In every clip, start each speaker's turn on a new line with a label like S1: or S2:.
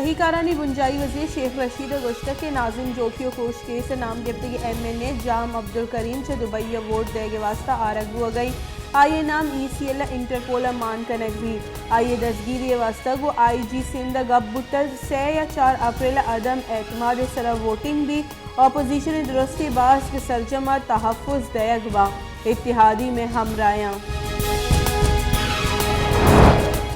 S1: तहकीकारानी बुंजाई वजीर शेख रशीद गोश्त के नाजिम जोखियो कोश केस नाम गिफ्तगी MNA जाम अब्दुल करीम च दुबई वोट देगे वास्ता आरग हुआ गई आइए नाम ECL इंटरपोल मान कनक भी आइए दसगिरी वास्ता गो IG सिंध गब्बुतर 3 या 4 अप्रैल अदम एतमाद सरा वोटिंग भी अपोजिशन दुरुस्ती बास के सरजमा तहफ़्फ़ुज़ दयग बा इत्तिहादी में हमरायां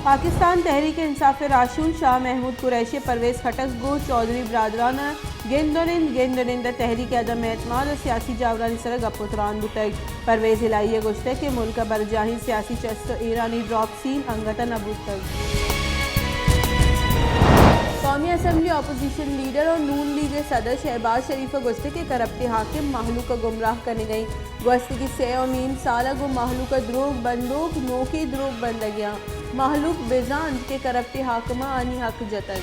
S1: पाकिस्तान तहरीक इंसाफ राशून शाह महमूद कुरैशी परवेज़ खटक गो चौधरी बरादराना गेंदोनिंद तहरीक अदम एतमाद और सियासी जावरानी सर गपुतरान बुतग परवेज़ हिलाइए गुश्ते के मुल्क बरजाही सियासी चस्त ईरानी ड्रॉप सीन अंगतन अबूतग कौमी असम्बली अपोजिशन लीडर और नून लीग सदर शहबाज शरीफ गोश्ते के करप्टी हाकिम महलूक गुमराह करने गई गोश्त की 3 साल गो महलूक द्रोग बंदूक नोकी द्रोग बंद गया महलूक बेजान के करप्टी हाकमा आनी हक जतन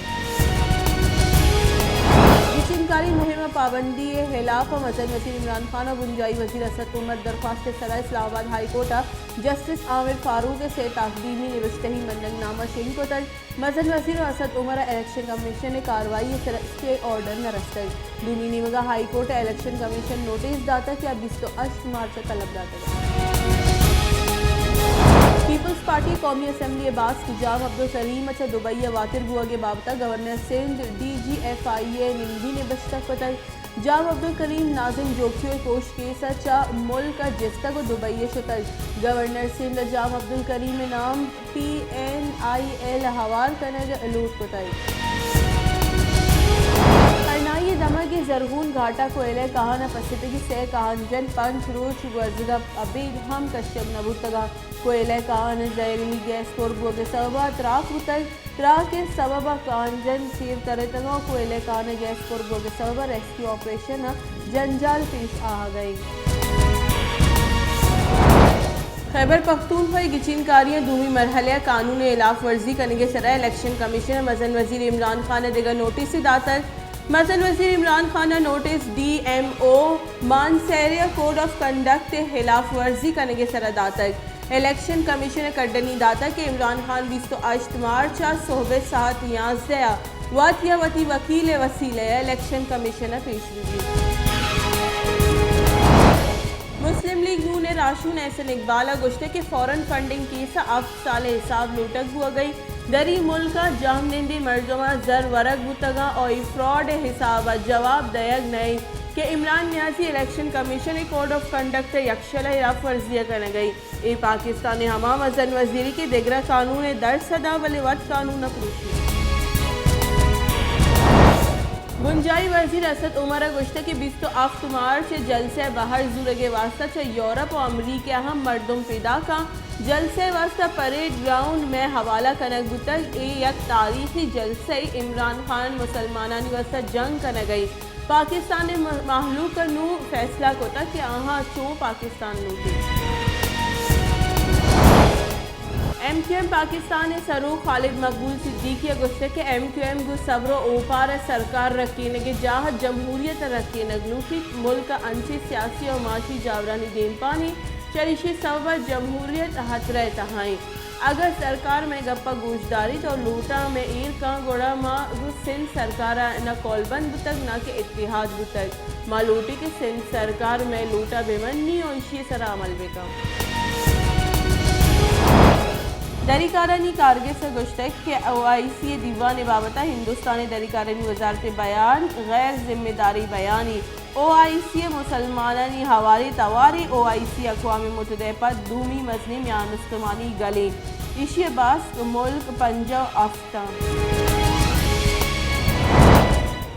S1: चिनकारी मुहिम पाबंदी खिलाफ मजन वजीर इमरान खान और बुंजाई वजीर असद उमर दरख्वास्त सरा Islamabad high court justice Aamir Farooq से ताकदीमी निवश्तही मन्नगनामा शेन को तक मजन वजीर और असद उमर इलेक्शन कमीशन ने कार्रवाई स्टे ऑर्डर न रस्तर दूनी निमगा high court election commission notice दाता कि 28 मार्च तलब दाता पीपल्स पार्टी कौमी असम्बली बास की जाम अब्दुल करीम अच्छा दुबई वातिर हुआ के बाबता गवर्नर सिंध DGFIA निम्बी ने बचतक पतल जाम अब्दुल करीम नाजिम जोखियो कोश केस अच्छा मुल्क का जिस्ता को दुबई शुतल गवर्नर सिंध जाम अब्दुल करीम नाम PNIL हवार कनग लूट पतल करनाई दमा के जरगून घाटा कोयले कहाना पसिफिक से कहानजन पंच रोच वर्जगा अभी हम कश्यप नबूतगा कोयले कहान जहरीली गैस कोरबो के सबबा त्राक उतर त्राक के सबबा कांजन सीर तरतगा कोयले कहान गैस कोरबो के सबबा रेस्क्यू ऑपरेशन जंजाल पेश आ गई खैबर पख्तूनख्वा गिचिनकारियाँ दूमी मरहले कानून इलाफ वर्जी करने के सरा इलेक्शन कमीशन मजन वजीर इमरान खान ने देगा नोटिस दातर मजन वजीर इमरान खान नोटिस DMO मानसेरिया कोड ऑफ कंडक्ट खिलाफ वर्जी करने के सरा दातर इलेक्शन कमीशन कड्डनी दाता के इमरान खान 28 मार्च सोहबे साथ याजया वातिया वती वकील वसीले इलेक्शन कमीशन पेशगी मुस्लिम लीग नून राशून एहसन इकबाल गुश्ते के फौरन फंडिंग केस अब साल हिसाब लूटक हुआ गई दरी मुल्क जाम निंदी मर्जुमा जर वरग बुतगा और फ्रॉड हिसाब जवाब दयग नई कि Imran Niazi election commission code of conduct यक्षल हिराफ वर्जिया करने गई ए पाकिस्तान हमा मजन वजीरी के दिगरा कानून दर्ज सदा वले वत कानून प्रूशी बुंजाई वजीर असद उमर गुश्ते के 28 मार्च जलसे बाहर जुरगे वास्ता च यूरोप और अमरीका अहम मर्दुम पैदा का जलसे वास्ता परेड ग्राउंड में हवाला कनक बुतक एक तारीखी जलसे इमरान खान मुसलमानानी वास्ता जंग कन गई पाकिस्तान ने महलूक नू फैसला को तक कि आहा चो पाकिस्तान नू MQM पाकिस्तान ने सरू खालिद मकबूल सिद्दीकी गुस्से के MQM गु सब्रो ओपार सरकार रखीने के जाह जमहूरियत रखीने गलूठी मुल्क अंची सियासी और माशी जावरानी देन पानी चरिशी सबब जमहूरियत हतरे तहाई अगर सरकार में गप्पा गोशदारी तो लूटा में ईर का गोड़ा माँ सिंध सरकार न कौलबंद बुतक न के इत्तिहाद बुतक माँ लूटी के सिंध सरकार में लूटा बेमनी और इशी सरा अमल बेका दरीकारानी कारगिल से गुश्तक के OIC दीवान बाबता हिंदुस्तानी दरीकारानी वजारत बयान गैर जिम्मेदारी बयानी OIC मुसलमानी हवारी तवारी OIC अक़वाम मुत्तहिदा दूमी मजलिम या मुस्तमानी गले इशी बास मुल्क पंजाब आफ्ता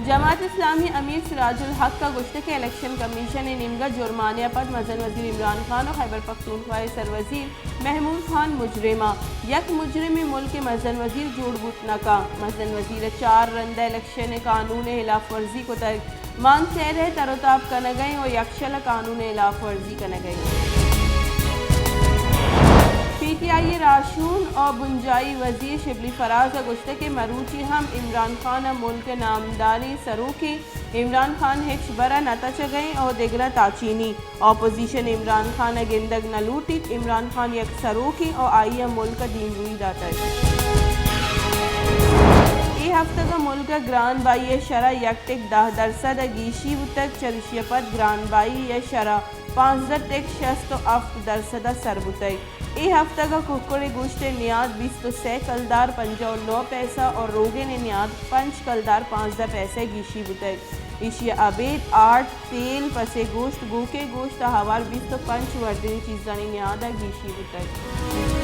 S1: जमात इस्लामी अमीर सिराजुल हक का गुश्ते के इलेक्शन कमीशन ने निमगा जुर्मानिया पर मजन वजीर इमरान खान और खैबर पख्तूनख्वा सरवजीर महमूद खान मुजरिमा यक मुजरिमी मुल्क मजन वजीर जोड़बूत नका मजन वजीर 4 रंदा इलेक्शन कानून खिलाफ वर्जी को तक मांग से रहे तरोताब कन गई और यक्षल कानून खिलाफ वर्जी कन गई PTI राशून और बुंजाई वजीर शिबली फराज गुश्ते के मरूची हम इमरान खान मुल्क नामदारी सरूकी इमरान खान हिक्स बरा नतच गए और दिगरा ताचीनी अपोजिशन इमरान खान गिंदग न लूटी इमरान खान यक सरूकी और आई मुल्क दीन रुई दाता ای هفته ملک گرانبایی شرح 1.10% گیشی بودک چریشی پد گرانبایی شرح 15.67% سر بودک. ای هفته ککڑ گوشت نیاد 23 کلدار 59 پیسہ اور روگن نیاد 5 کلدار 15 پیسے گیشی بودک. ایشی عبید 8 تیل پسے گوشت گوکے گوشت حوال 25 وردنی چیزانی نیاد گیشی بودک.